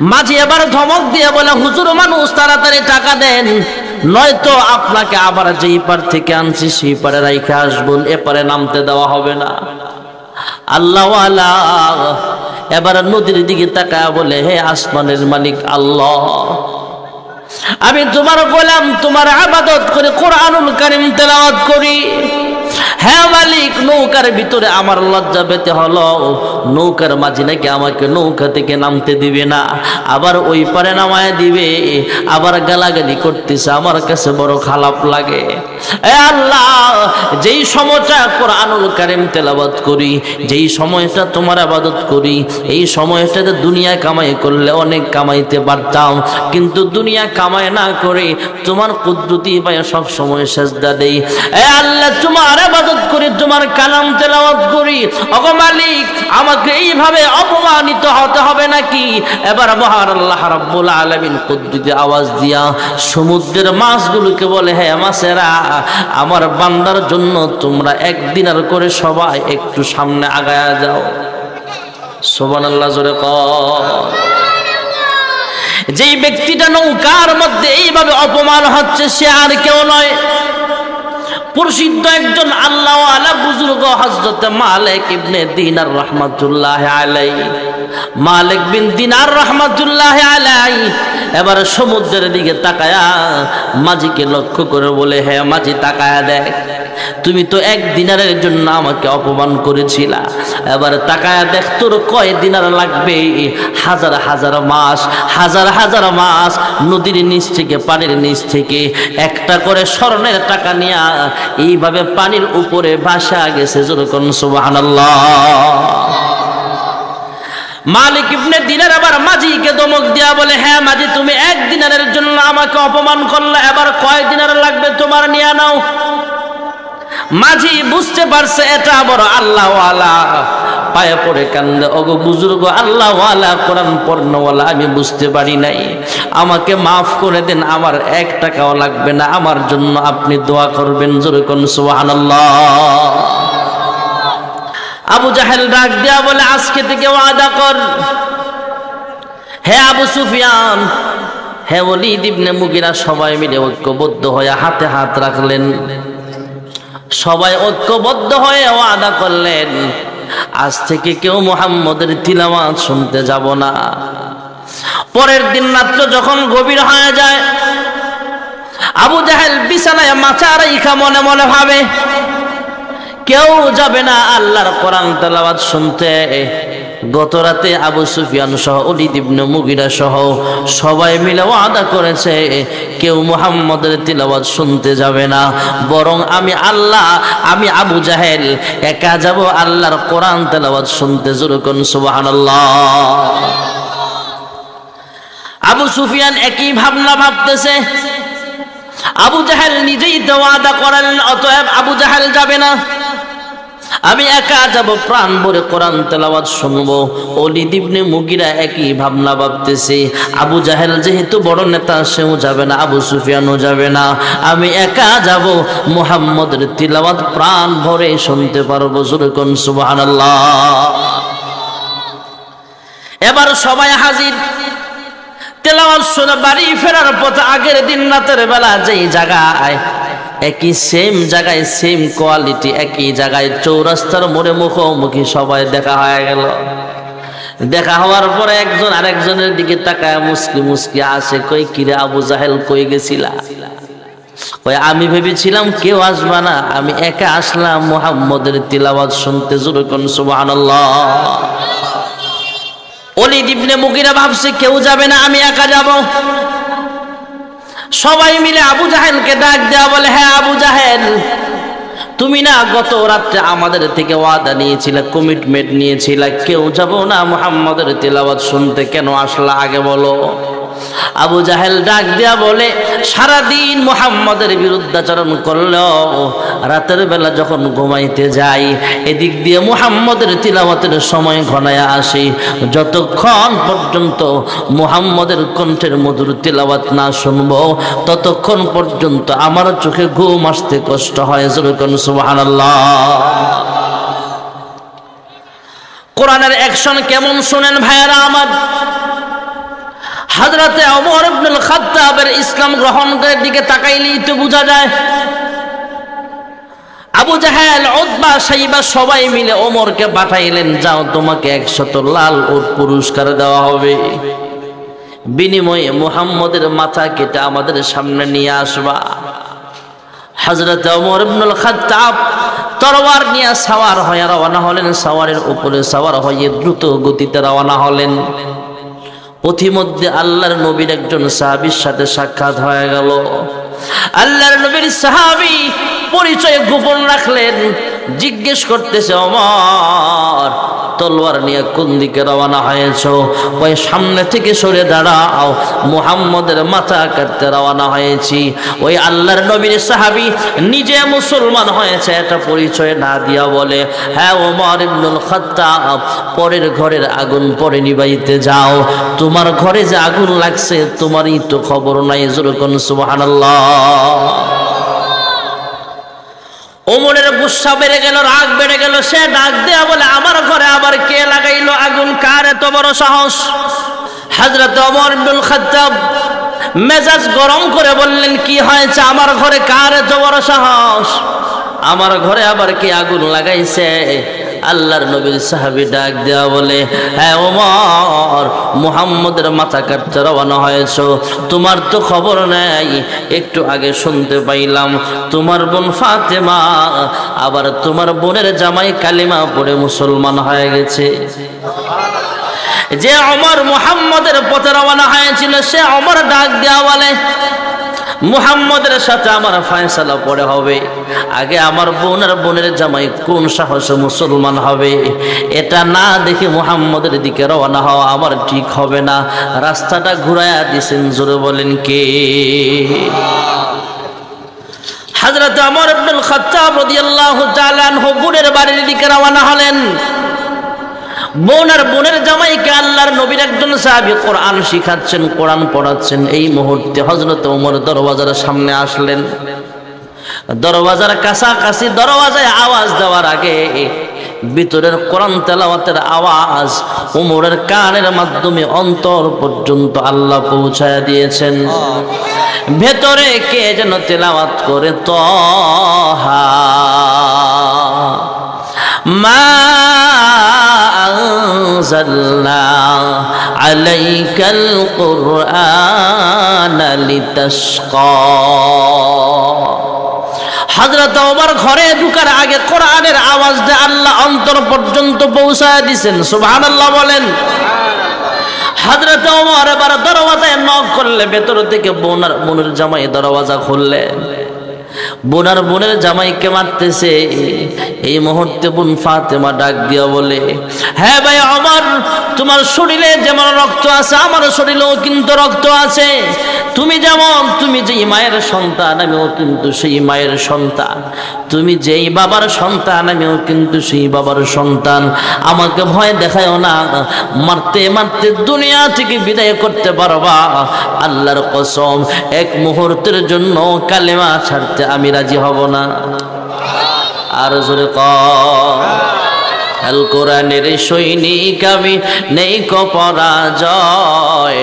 মাঝি এবার ধমক দিয়ে বলে, হুজুর মানুষ তাড়াতাড়ি টাকা দেন, নয়তো আপনাকে আবার যেই পার থেকে আনছি সেই পারে রাইখে আসবো, এপারে নামতে দেওয়া হবে না। আল্লাহওয়ালা এবার নদীর দিকে তাকায় বলে, হে আসমানের মালিক আল্লাহ, আমি তোমার গোলাম, তোমার ইবাদত করে কোরআনুল কারীম তেলাওয়াত করি। হ্যাঁ মালিক, নৌকার ভিতরে আমার লজ্জা পেতে হলো, নৌকার মাঝি নাকি আমাকে নৌকা থেকে নামতে দিবে না, আবার ওই পারে নামায় দিবে, আবার গালাগালি করতেছে, আমার কাছে বড় খারাপ লাগে। এ আল্লাহ, যেই সময়টা কোরআনুল কারীম তেলাওয়াত করি, যেই সময়টা তোমার ইবাদত করি, এই সময়টাতে দুনিয়া কামাই করলে অনেক কামাইতে পারতাম, কিন্তু দুনিয়া কামাই না করে তোমার কুদরতি পায়ে সব সময় সিজদা দেই। এ আল্লাহ, তোমার ইবাদত করি, তোমার কালাম তেলাওয়াত করি, ওগো মালিক আমাকে এইভাবে অপমানিত হতে হবে নাকি? এবার মহান আল্লাহ রাব্বুল আলামিন কুদরতি আওয়াজ দিয়া সমুদ্রের মাছগুলোকে বলে, হে মাছেরা, আমার বান্দার জন্য তোমরা একদিন আর করে সবাই একটু সামনে আগায়া যাও। সুবহানাল্লাহ, জোরে কর। যেই ব্যক্তিটা নৌকার মধ্যে এইভাবে অপমান হচ্ছে, সে আর কেউ নয়, প্রসিদ্ধ একজন আল্লাহওয়ালা বুজুর্গ হযরত মালিক ইবনে দিনার রাহমাতুল্লাহি আলাইহি। মালিক বিন দিনার রাহমাতুল্লাহি আলাইহি এবার সমুদ্রের দিকে তাকায়া মাঝিকে লক্ষ্য করে বলে, হে মাঝি তাকায়া দেখ, তুমি তো এক দিনারের জন্য আমাকে অপমান করেছিলা, এবার তাকায়া দেখ তোর কয় দিনার লাগবে। হাজার হাজার মাস, হাজার হাজার মাস নদীর নিচ থেকে, পানির নিচ থেকে একটা করে স্বর্ণের টাকা নিয়ে এইভাবে পানির উপরে ভাসা গেছে। যেরকম সুবহানাল্লাহ। মালিক ইবনে দিনার আবার মাঝিকে ধমক দিয়া বলে, হ্যাঁ মাঝি, তুমি এক দিনারের জন্য আমাকে অপমান করলে, এবার কয় দিনার লাগবে তোমার নিয়ে নাও। মাঝি বুঝতে পারছে এটা বড় আল্লাহওয়ালা, পায়ে পড়ে কান্দে, ওগো বুজুর্গ আল্লাহওয়ালা, কোরআন পড়নওয়ালা, আমি বুঝতে পারি নাই, আমাকে মাফ করে দেন, আমার এক টাকাও লাগবে না, আমার জন্য আপনি দোয়া করবেন। জোরে কোন সুবহানাল্লাহ। আবু জাহেল ডাক দিয়া বলে, আজকে থেকে ওয়াদা কর, হে আবু সুফিয়ান, হে ওলীদ ইবনে মুগীরা, সবাই মিলে ঐক্যবদ্ধ হয়ে হাতে হাত রাখলেন, সবাই ঐক্যবদ্ধ হয়ে ওয়াদা করলেন, আজ থেকে কেউ মুহাম্মদের তিলাওয়াত শুনতে যাব না। পরের দিন রাত্র যখন গভীর হয়ে যায়, আবু জাহেল বিছানায় মাথা রাইখা মনে মনে ভাবে, কেউ যাবে না আল্লাহর কোরআন তেলাওয়াত শুনতে। গত রাতে আবু সুফিয়ান সহ ওলীদ ইবনে মুগীরা সহ সবাই মিলে ওয়াদা করেছে, কেউ মুহাম্মদের তিলাওয়াত শুনতে যাবে না, বরং আমি আল্লাহ, আমি আবু জাহেল একা যাব আল্লাহর কোরআন তেলাওয়াত শুনতে। যেরকম সুবহানাল্লাহ। আবু সুফিয়ান একই ভাবনা ভাবতেছে, আবু জাহেল নিজেই তো ওয়াদা করেন, অতএব আবু জাহেল যাবে না, আমি একা যাব, প্রাণ ভরে কোরআন তেলাওয়াত শুনবো। ওলীদ ইবনে মুগীরা একই ভাবনা ভাবতেছে, আবু জাহেল যেহেতু বড় নেতা, সেও যাবে না, আবু সুফিয়ানও যাবে না, আমি একা যাব, মুহাম্মদের তিলাওয়াত প্রাণ ভরে শুনতে পারবো। যেরকম সুবহানাল্লাহ। এবার সবাই হাজির, তেলাওয়াত শুনে বাড়ি ফেরার পথে আগের দিন রাতের বেলা যেই জায়গায়, একই সেম জায়গায়, সেম কোয়ালিটি, একই জায়গায় চৌরাস্তার মোড়ে মুখোমুখি সবাই দেখা হয়ে গেল। দেখা হওয়ার পরে একজন আরেকজনের দিকে তাকায় মুস্কি মুস্কি আসে, কই কিরে আবু জাহেল, কই গেছিলা? কই আমি ভেবেছিলাম কেউ আসবে না, আমি একা আসলাম মুহাম্মদের তিলাওয়াত শুনতে। যেরকম সুবহানাল্লাহ। ওলীদ ইবনে মুগীরা ভাবছে কেউ যাবে না, আমি একা যাব। সবাই মিলে আবু জাহেলকে ডাক দেয়া বলে, হ্যাঁ আবু জাহেল, তুমি না গত রাত্রে আমাদের থেকে ওয়াদা নিয়েছিলে, কমিটমেন্ট নিয়েছিলে, কেউ যাব না মুহাম্মদের তিলাওয়াত শুনতে, কেন আসলা আগে বলো। আবু জাহেল ডাক দেয়া বলে, সারাদিন মুহাম্মদের বিরুদ্ধাচরণ করলেও রাতের বেলা যখন ঘুমাইতে যাই, এদিক দিয়ে মুহাম্মদের তিলাওয়াতের সময় ঘনায়া আসি, যতক্ষণ পর্যন্ত মুহাম্মদের কণ্ঠের মধুর তিলাওয়াত না শুনবো, ততক্ষণ পর্যন্ত আমার চোখে ঘুম আসতে কষ্ট হয়। যেরকম সুবহানাল্লাহ। কোরআনের অ্যাকশন কেমন শুনেন ভাইয়েরা আমার। হযরতে ওমর ইবনুল খাত্তাবের ইসলাম গ্রহণের দিকে তাকাইলেই তো বোঝা যায়। আবু জাহেল, উতবা, সাইবা সবাই মিলে ওমরকে পাঠাইলেন, যাও তোমাকে 100 লাল উট পুরস্কার দেওয়া হবে, বিনিময়ে মুহাম্মদের মাথা কেটে আমাদের সামনে নিয়ে আসবা। হযরত ওমর ইবনুল খাত্তাব তরবার নিয়ে সাওয়ার হয়ে রওনা হলেন। সাওয়ারের উপরে সাওয়ার হয়ে দ্রুত গতিতে রওনা হলেন। পথিমধ্যে আল্লাহর নবীর একজন সাহাবীর সাথে সাক্ষাৎ হয়ে গেল। আল্লাহর নবীর সাহাবী পরিচয় গোপন রাখলেন। জিজ্ঞেস করতেছে, ওমর তলোয়ার নিয়ে কোন দিকে রওনা হয়েছো? ওই সামনে থেকে সরে দাঁড়াও, মুহাম্মদের মাথা কাটতে রওনা হয়েছি। ওই আল্লাহর নবীর সাহাবী নিজে মুসলমান হয়েছে এটা পরিচয় না দিয়া বলে, হ্যাঁ ওমর ইবনুল খাত্তাব, পরের ঘরের আগুন পরে নিভাইতে যাও, তোমার ঘরে যে আগুন লাগছে তোমারই তো খবর নাই। যেরকম সুবহানাল্লাহ। ওমরের গুসা বেড়ে গেল, রাগ বেড়ে গেল। সে ডাক দেয়া বলে, আমার ঘরে আবার কে লাগাইলো আগুন? কার এত বড় সাহস? হযরত ওমর ইবনুল খাত্তাব মেজাজ গরম করে বললেন, কি হয়েছে? আমার ঘরে কার এত বড় সাহস? আমার ঘরে আবার কে আগুন লাগাইছে? আল্লাহর নবীর সাহাবী ডাক দেয়া বলে, হ্যাঁ ওমর, মুহাম্মদের মাথা কাটতে রওনা হয়েছো, তোমার তো খবর নেই। একটু আগে শুনতে পাইলাম তোমার বোন ফাতেমা আবার তোমার বোনের জামাই কালিমা পড়ে মুসলমান হয়ে গেছে। যে ওমর মুহাম্মদের পথে রওনা হয়েছিল সে ওমর ডাক দেয়া বলে, মুহাম্মদের সাথে আমার ফয়সালা পড়ে হবে। আগে আমার বোন আর বোনের জামাই কোন সাহসে মুসলমান হবে? এটা না দেখে মুহাম্মদের দিকে রওনা হওয়া আমার ঠিক হবে না। রাস্তাটা ঘুরাইয়া দিছেন। জোরে বলেন কে? হযরত ওমর ইবনুল খাত্তাব রাদিয়াল্লাহু তাআলা আনহু বোনের বাড়ির দিকে রওনা হলেন। বোন আর বোনের জামাইকে আল্লাহর নবীর একজন সাহাবী কোরআন শিখাচ্ছেন, কোরআন পড়াচ্ছেন। এই মুহূর্তে হযরত ওমর দরওয়াজার সামনে আসলেন। দরওয়াজার কাছাকাছি দরওয়াজায় আওয়াজ দেওয়ার আগে ভিতরের কোরআন তেলাওয়াতের আওয়াজ ওমরের কানের মাধ্যমে অন্তর পর্যন্ত আল্লাহ পৌঁছায় দিয়েছেন। ভেতরে কে যেন তেলাওয়াত করে, তহা মা আনজালনা আলাইকাল কুরআন লিতাশকা। হযরত ওমর ঘরে ঢোকার আগে কোরআনের আওয়াজটা আল্লাহ অন্তর পর্যন্ত পৌঁছায় দিয়েছেন। সুবহানাল্লাহ বলেন। হযরত ওমর এবার দরওয়াজায় নক করলে ভেতর থেকে বোনের জামাই দরওয়াজা খুললেন। বোনের জামাইকে মারতেছে। এই মুহূর্তে বোন ফাতেমা ডাক দিয়া বলে, হ্যাঁ ভাই ওমর, তোমার শরীরে যেমন রক্ত আছে আমার শরীরেও কিন্তু রক্ত আছে। তুমি যেমন, তুমি যেই মায়ের সন্তান আমিও কিন্তু সেই মায়ের সন্তান। তুমি যেই বাবার সন্তান আমিও কিন্তু সেই বাবার সন্তান। আমাকে ভয় দেখায়ও না। মারতে মারতে দুনিয়া থেকে বিদায় করতে পারবা। আল্লাহর কসম, এক মুহূর্তের জন্য কালেমা ছাড়তে আমি রাজি হব না। আর জোরে আল কোরআনের সৈনিক আমি, নেই কো পরাজয়,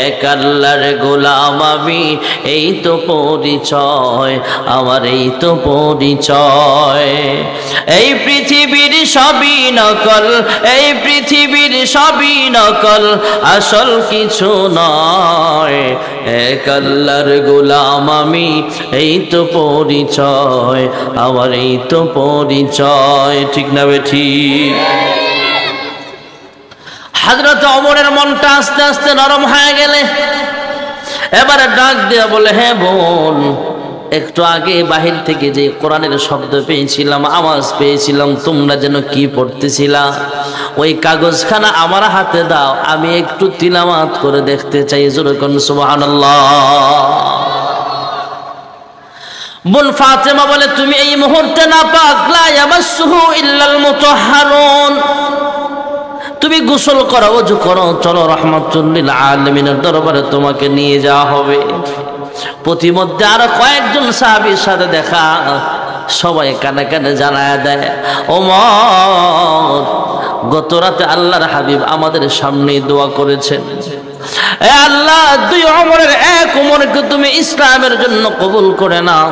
এক আল্লাহর গোলাম আমি, এই তো পরিচয় আমার, এই তো পরিচয়। এই পৃথিবীর সবই নকল, এই পৃথিবীর সবই নকল, আসল কিছু নয়, এক আল্লাহর গোলাম আমি, এই তো পরিচয় আমার, এই তো পরিচয়। ঠিক না বেঠি? হযরত ওমরের মনটা আস্তে আস্তে নরম হয়ে গেলে এবারে ডাক দিয়া বলে, হ্যাঁ বোন, একটু আগে বাহির থেকে যে কোরআনের শব্দ পেয়েছিলাম, আওয়াজ পেয়েছিলাম, তোমরা যেন কি পড়তেছিলা, ওই কাগজখানা আমার হাতে দাও, আমি একটু তিলাওয়াত করে দেখতে চাই। জোরে কোন সুবহানাল্লাহ। বোন ফাতেমা বলে, তুমি এই মুহূর্তে নাপাক, লা ইয়ামাসসুহু ইল্লাল মুতাহহারুন, তুমি গোসল করো, ওযু করো, চলো রাহমাতুল লিল আলামিনের দরবারে তোমাকে নিয়ে যাওয়া হবে। প্রতিমধ্যে আরো কয়েকজন সাহাবীর সাথে দেখা, সবাই কানে কানে জানায়া দেয়, ওমর গত রাতে আল্লাহর হাবিব আমাদের সামনে দোয়া করেছেন, এ আল্লাহ, দুই ওমরের এক ওমরকে তুমি ইসলামের জন্য কবুল করে নাও।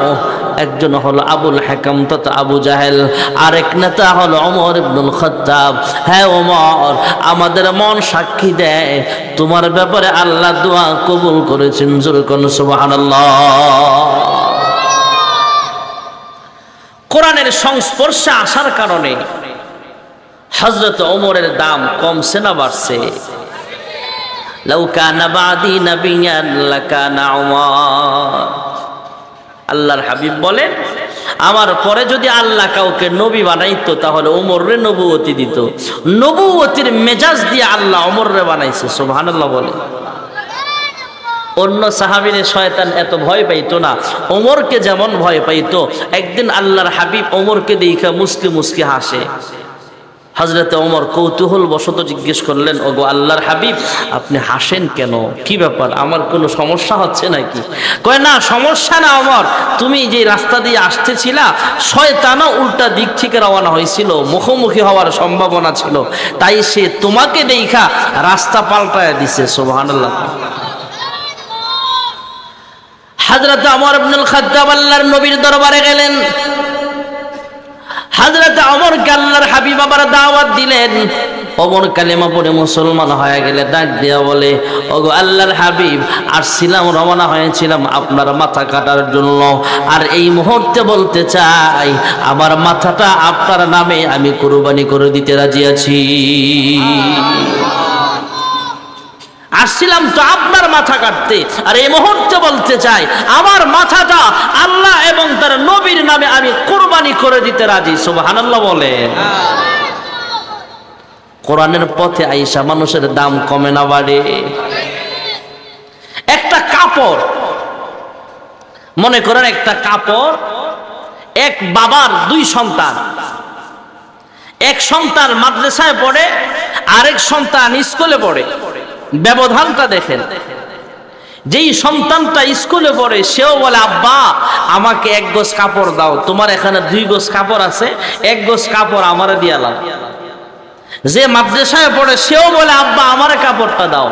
একজন হলো আবুল হাকাম তথা আবু জাহেল, আরেক নেতা হলো ওমর ইবনুল খাত্তাব। হ্যাঁ ওমর, আমাদের মন সাক্ষী দেয় তোমার ব্যাপারে আল্লাহ দোয়া কবুল করেছেন। জোরে কোন সুবহানাল্লাহ। কোরআনের সংস্পর্শে আসার কারণে হযরত ওমরের দাম কমছে না বাড়ছে? লাউ কানা বাদি নাবিয়ান লাকানা ওমর। আল্লাহর হাবিব বলেন, আমার পরে যদি আল্লাহ কাউকে নবী বানাইতো তাহলে ওমররে নবুয়তি দিত। নবুয়তির মেজাজ দিয়ে আল্লাহ ওমররে বানাইছে। সুবহানাল্লাহ বলে। অন্য সাহাবীরে শয়তান এত ভয় পাইতো না, ওমরকে যেমন ভয় পাইতো। একদিন আল্লাহর হাবিব ওমরকে দেখা মুস্কি মুস্কি হাসে। হযরতে ওমর কৌতূহল বশত জিজ্ঞেস করলেন, ওগো আল্লাহর হাবিব, আপনি হাসেন কেন? কি ব্যাপার? আমার কোনো সমস্যা হচ্ছে নাকি? কয় না, সমস্যা না ওমর, তুমি যে রাস্তা দিয়ে আসতেছিলা শয়তানও উল্টা দিক থেকে রওনা হয়েছিল, মুখোমুখি হওয়ার সম্ভাবনা ছিল, তাই সে তোমাকে দেখা রাস্তা পাল্টায় দিছে। সুবহানাল্লাহ। হযরত ওমর ইবনুল খাত্তাব আল্লাহর নবীর দরবারে গেলেন। হযরত ওমরকে আল্লাহর হাবিব আবার দাওয়াত দিলেন। ওমর কালেমা পড়ে মুসলমান হয়ে গেলে ডাক দিয়া বলে, ওগো আল্লাহর হাবিব, আসছিলাম, রওনা হয়েছিলাম আপনার মাথা কাটার জন্য, আর এই মুহূর্তে বলতে চাই আমার মাথাটা আপনার নামে আমি কুরবানি করে দিতে রাজি আছি। আসছিলাম তো আপনার মাথা কাটতে, আর এই মুহূর্তে বলতে চাই আমার মাথাটা আল্লাহ এবং তার নবীর নামে আমি কুরবানি করে দিতে রাজি। সুবহানাল্লাহ বলে। কোরআনের পথে আইসা মানুষের দাম কমে না বাড়ে? একটা কাপড়, মনে করেন একটা কাপড়, এক বাবার দুই সন্তান, এক সন্তান মাদ্রাসায় পড়ে, আরেক সন্তান স্কুলে পড়ে। ব্যবধানটা দেখেন। যেই সন্তানটা স্কুলে পড়ে সেও বলে, আব্বা আমাকে এক গজ কাপড় দাও, তোমার এখানে দুই গজ কাপড় আছে, এক গজ কাপড় আমারে দিয়ালাম। যে মাদ্রাসায় পড়ে সেও বলে, আব্বা আমার কাপড়টা দাও।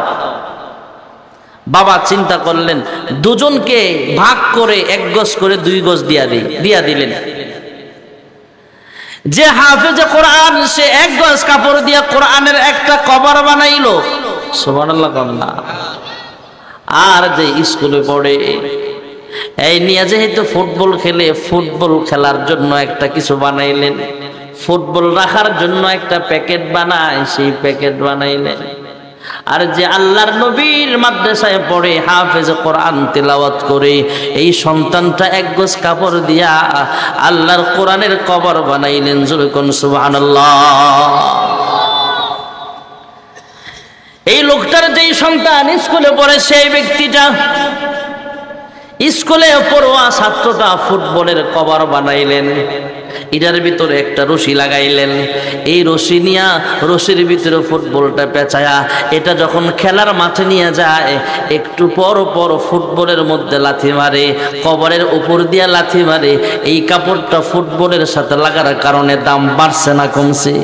বাবা চিন্তা করলেন, দুজনকে ভাগ করে এক গজ করে দুই গজ দিয়া দিলেন। যে হাফেজে কোরআন সে এক গজ কাপড় দিয়া কোরআনের একটা কভার বানাইলো। সুবহানাল্লাহ না। আর যে স্কুলে পড়ে, এই নিয়ে যেহেতু ফুটবল খেলে, ফুটবল খেলার জন্য একটা কিছু বানাইলেন, ফুটবল রাখার জন্য একটা প্যাকেট বানায়, সেই প্যাকেট বানাইলেন। আর যে আল্লাহর নবীর মাদ্রাসায় পড়ে হাফেজ কোরআন তেলাওয়াত করে, এই সন্তানটা এক গজ কাপড় দিয়া আল্লাহর কোরআনের কবর বানাইলেন। জোরে কোন সুবহানাল্লাহ। এই লোকটার যেই সন্তান স্কুলে পড়ে, সেই ব্যক্তিটা স্কুলে পড়ুয়া ছাত্রটা ফুটবলের কভার বানাইলেন। এটার ভিতরে একটা রশি লাগাইলেন। এই রশি নিয়া রশির ভিতরে ফুটবলটা পেঁচায়া এটা যখন খেলার মাঠে নিয়ে যায়, একটু পর পর ফুটবলের মধ্যে লাথি মারে, কভারের উপর দিয়া লাথি মারে। এই কাপড়টা ফুটবলের সাথে লাগার কারণে দাম বাড়ছে না কমছে?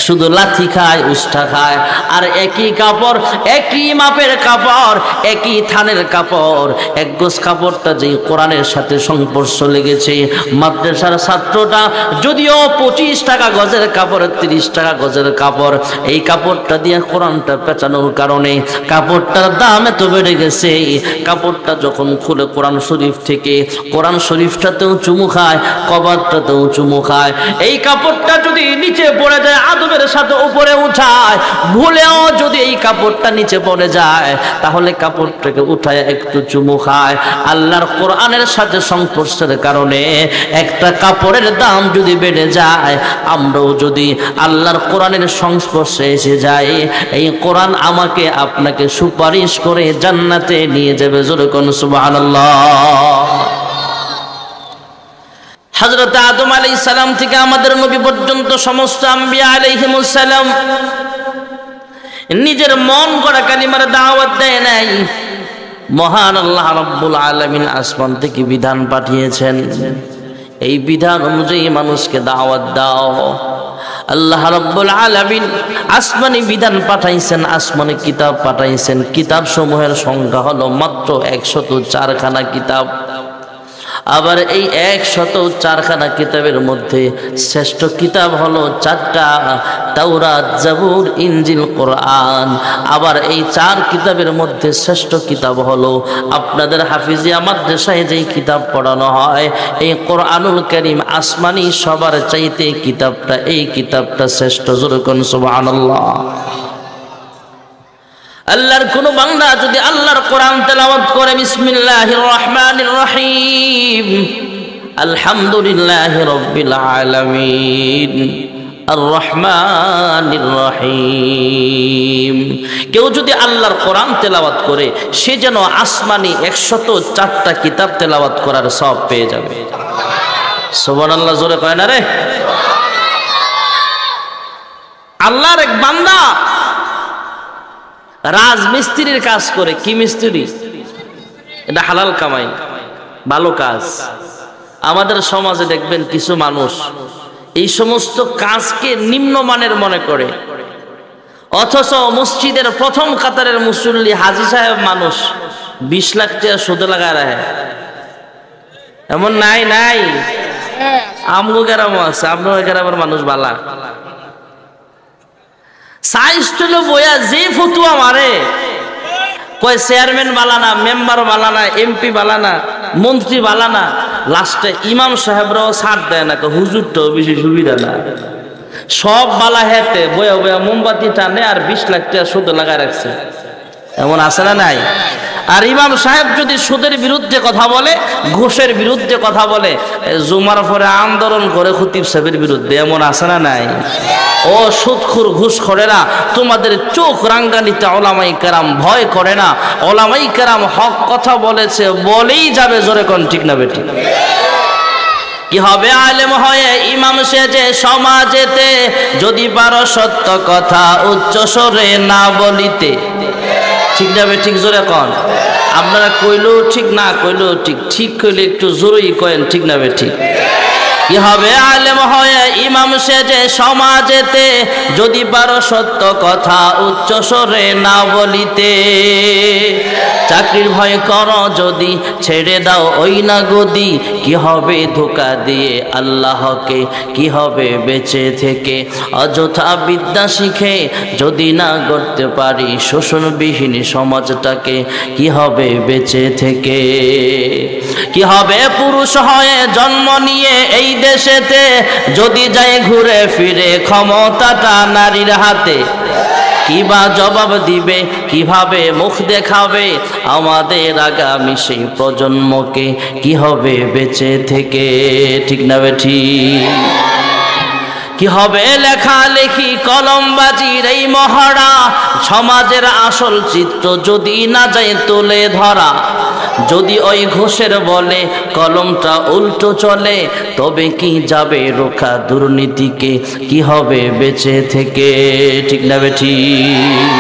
শুধু লাথি খায়, উষ্ঠা খায়। আর একই কাপড়, একই মাপের কাপড়, একই থানের কাপড়, এক গজ কাপড়টা যেই কোরআনের সাথে সংস্পর্শ লেগেছে, মাদ্রাসার ছাত্রটা যদিও 25 টাকা গজের কাপড়, 30 টাকা গজের কাপড়, এই কাপড়টা দিয়ে কোরআনটা পেঁচানোর কারণে কাপড়টার দাম এত বেড়ে গেছে। কাপড়টা যখন খুলে কোরআন শরীফ থেকে, কোরআন শরীফটাতেও চুমু খায়, কভারটাতেও চুমু খায়। এই কাপড়টা যদি নিচে পড়ে যায়, আদবের সাথে উপরে উঠায়, ভুলেও যদি এই কাপড়টা নিচে পড়ে যায়, তাহলে কাপড়টাকে উঠায় একটু চুমু খায়। আল্লাহর কোরআনের সাথে সংস্পর্শের কারণে একটা কাপড়ের দাম যদি বেড়ে যায়, আমরাও যদি আল্লাহর কোরআনের সংস্পর্শে এসে যাই, এই কোরআন আমাকে আপনাকে সুপারিশ করে জান্নাতে নিয়ে যাবে। জোরে কোন সুবহানাল্লাহ। হযরত আদম আলাইহিস সালাম থেকে আমাদের নবী পর্যন্ত সমস্ত আম্বিয়া আলাইহিমুস সালাম নিজের মন গড়া কালিমার দাওয়াত দেয় নাই। মহান আল্লাহ রাব্বুল আলামিন আসমান থেকে বিধান পাঠিয়েছেন, এই বিধান অনুযায়ী মানুষকে দাওয়াত দাও। আল্লাহ রাব্বুল আলামিন আসমানি বিধান পাঠাইছেন, আসমানি কিতাব পাঠাইছেন। কিতাব সমূহের সংখ্যা হলো মাত্র 104 খানা কিতাব। আবার এই 104 খানা কিতাবের মধ্যে শ্রেষ্ঠ কিতাব হলো 4টা, তাওরাত, জাবুর, ইনজিল, কোরআন। আবার এই 4 কিতাবের মধ্যে শ্রেষ্ঠ কিতাব হলো আপনাদের হাফিজিয়া মাদ্রাসায় যেই কিতাব পড়ানো হয়, এই কোরআনুল কারীম আসমানি সবার চাইতে কিতাবটা, এই কিতাবটা শ্রেষ্ঠ। জোরে কোন সুবহানাল্লাহ। আল্লাহর কোন বান্দা যদি আল্লাহর কোরআন তেলাওয়াত করে বিসমিল্লাহির রহমানির রহিম, আলহামদুলিল্লাহি রাব্বিল আলামিন, আর রহমানির রহিম, কেউ যদি আল্লাহর কোরআন তেলাওয়াত করে সে যেন আসমানি 104টা কিতাব তেলাওয়াত করার সওয়াব পেয়ে যাবে। সুবহানাল্লাহ, জোরে কয় না রে। আল্লাহর এক বান্দা রাজমিস্ত্রির কাজ করে। কি মিস্ত্রি? এটা হালাল কামাই, ভালো কাজ। আমাদের সমাজে দেখবেন কিছু মানুষ এই সমস্ত কাজকে নিম্নমানের মনে করে, অথচ মসজিদের প্রথম কাতারের মুসল্লি হাজী সাহেব মানুষ 20 লাখ টাকা সুদে লাগায় রাখে। এমন নাই? নাই, আমগো গ্রামও আছে। আপনার গ্রামের মানুষ বালা সাইস্টুলো বইয়া যে ফতুয়া মারে, কয় চেয়ারম্যান বালানা, মেম্বার বালানা, এমপি বালানা, মন্ত্রী বালানা, লাস্টে ইমাম সাহেবরাও ছাড় দেয় না, হুজুরটাও বেশি সুবিধা না। সব বালা হেতে বয়া বয়া মোমবাতি টানে আর 20 লাখ টাকা সুদে লাগায় রাখছে। এমন আছে না নাই? আর ইমাম সাহেব যদি সুদের বিরুদ্ধে কথা বলে, ঘুষের বিরুদ্ধে কথা বলে, জুমার পরে আন্দোলন করে খতিব সাহেবের বিরুদ্ধে। এমন আছে না নাই? ও সুদখোর ঘুষখোরেরা, তোমাদের চোখ রাঙ্গানিতে ওলামাই কেরাম ভয় করে না? ওলামাই কেরাম হক কথা বলেছে, বলেই যাবে। জোরে কোন ঠিক না বেঠিক? কি হবে আলেম হয়ে ইমাম সেজে সমাজেতে, যদি পারো সত্য কথা উচ্চ স্বরে না বলিতে। ঠিক না বেঠিক? জোরে কোন। আপনারা কইলেও ঠিক, না কইলেও ঠিক। ঠিক কইলে একটু জোরেই কয়েন, ঠিক না বেঠিক? কি হবে আলেম হয়ে ইমাম সেজে সমাজেতে, যদি পারো সত্য কথা উচ্চ স্বরে না বলিতে। চাকরির ভয় করো যদি ছেড়ে দাও ওই না গদি, কি হবে ধোঁকা দিয়ে আল্লাহকে, কি হবে বেঁচে থেকে। অযথা বিদ্যা শিখে যদি না করতে পারি শোষণবিহীন সমাজটাকে, কি হবে বেঁচে থেকে। কি হবে পুরুষ হয়ে জন্ম নিয়ে এই দেশেতে, যদি যায় ঘুরে ফিরে ক্ষমতাটা নারীর হাতে। কিবা জবাব দিবে, কিভাবে মুখ দেখাবে আমাদের আগামী সেই প্রজন্মকে, কি হবে বেঁচে থেকে। ঠিক না বেঠিক? কি হবে লেখালেখি কলমবাজির এই মহড়া, সমাজের আসল চিত্র যদি না যায় তুলে ধরা। যদি ওই ঘোষের বলে কলমটা উল্টো চলে, তবে কি যাবে রোখা দুর্নীতিকে, কি হবে বেঁচে থেকে। ঠিক না বেঠিক?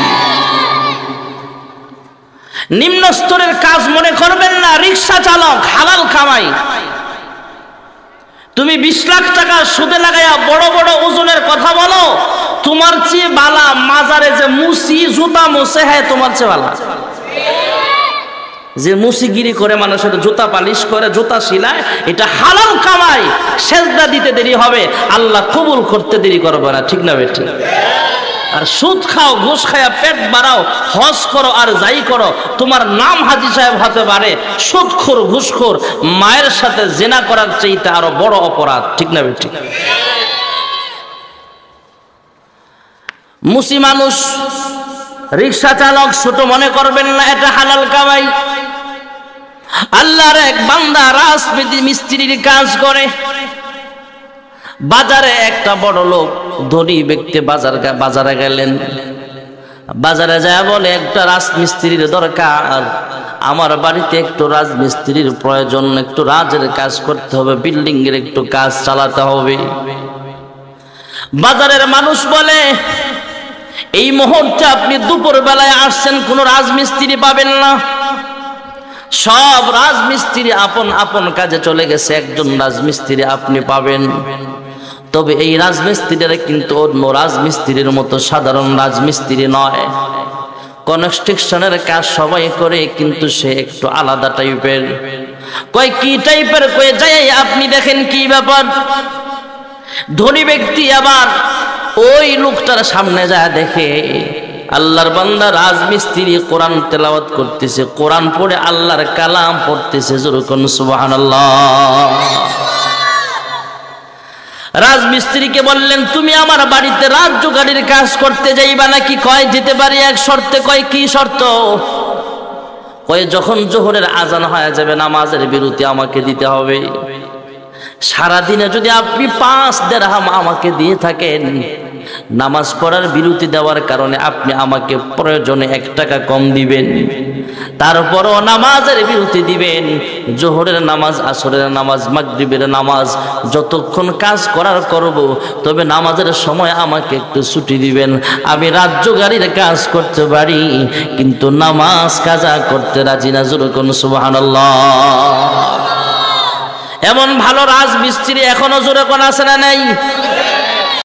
নিম্ন স্তরের কাজ মনে করবেন না। রিক্সা চালক হালাল কামাই। তুমি 20 লাখ টাকা সুদে লাগাইয়া বড় বড় ওজনের কথা বলো, তোমার চেয়ে বালা মাজারে যে মুসি জুতা মুছে, হ্যাঁ তোমার চেয়ে বালা। যে মুসিগিরি করে মানুষের জুতা পালিশ করে, জুতা সিলায়, এটা হালাল কামাই। সেজদা দিতে দেরি হবে, আল্লাহ কবুল করতে দেরি করবে না। ঠিক না বেঠিক? আর সুদ খাও, ঘুষ খায়া পেট বাড়াও, হজ করো আর যাই করো, তোমার নাম হাজী সাহেব হতে পারে, সুদখোর ঘুষখোর মায়ের সাথে জেনা করার চাইতে আরো বড় অপরাধ। ঠিক না বেঠিক? মুসি মানুষ, রিক্সা চালক ছোট মনে করবেন না, এটা হালাল কামাই। আল্লাহর এক বান্দা রাজমিস্ত্রির কাজ করে। বাজারে একটা বড় লোক ধনী ব্যক্তি বাজারে গেলেন। বাজারে যায় বলে, একটা রাজমিস্ত্রির দরকার, আমার বাড়িতে একটু রাজমিস্ত্রির প্রয়োজন, একটু রাজের কাজ করতে হবে, বিল্ডিং এর একটু কাজ চালাতে হবে। বাজারের মানুষ বলে, এই মুহূর্তে আপনি দুপুর বেলায় আসছেন, কোনো রাজমিস্ত্রি পাবেন না। সব রাজমিস্ত্রি আপন আপন কাজে চলে গেছে, একজন রাজমিস্ত্রি আপনি পাবেন। তবে এই রাজমিস্ত্রিরা কিন্তু অন্য রাজমিস্ত্রির মতো সাধারণ রাজমিস্ত্রি নয়। কনস্ট্রাকশনের কাজ সবাই করে, কিন্তু সে একটু আলাদা টাইপের। কয় কি টাইপের? কয়ে যাই আপনি দেখেন কি ব্যাপার। ধনী ব্যক্তি আবার ওই লোকটার সামনে যায়, দেখে আল্লাহর বান্দা রাজমিস্ত্রি কোরআন তেলাওয়াত করতেছে, কোরআন পড়ে আল্লাহর কালাম পড়তেছে। যেরকম সুবহানাল্লাহ। রাজমিস্ত্রিকে বললেন, তুমি আমার বাড়িতে রাজ্য গাড়ির কাজ করতে যাইবা নাকি? কয় যেতে পারি, এক শর্তে। কয় কি শর্ত? কয় যখন জোহরের আজান হয়ে যাবে নামাজের বিরতি আমাকে দিতে হবে। সারাদিনে যদি আপনি 5 দিরহাম আমাকে দিয়ে থাকেন, নামাজ পড়ার বিরতি দেওয়ার কারণে আপনি আমাকে প্রয়োজনে 1 টাকা কম দিবেন। তারপরও নামাজের বিরতি দিবেন। জোহরের নামাজ, আসরের নামাজ, মাগরিবের নামাজ, যতক্ষণ কাজ করার করব, তবে নামাজের সময় আমাকে একটু ছুটি দিবেন। আমি রাজ্য গাড়ির কাজ করতে পারি, কিন্তু নামাজ কাজা করতে রাজি না। যেরকম সুবহানাল্লাহ। এমন ভালো রাজমিস্ত্রি এখনো জোরে কোন আছে না নাই?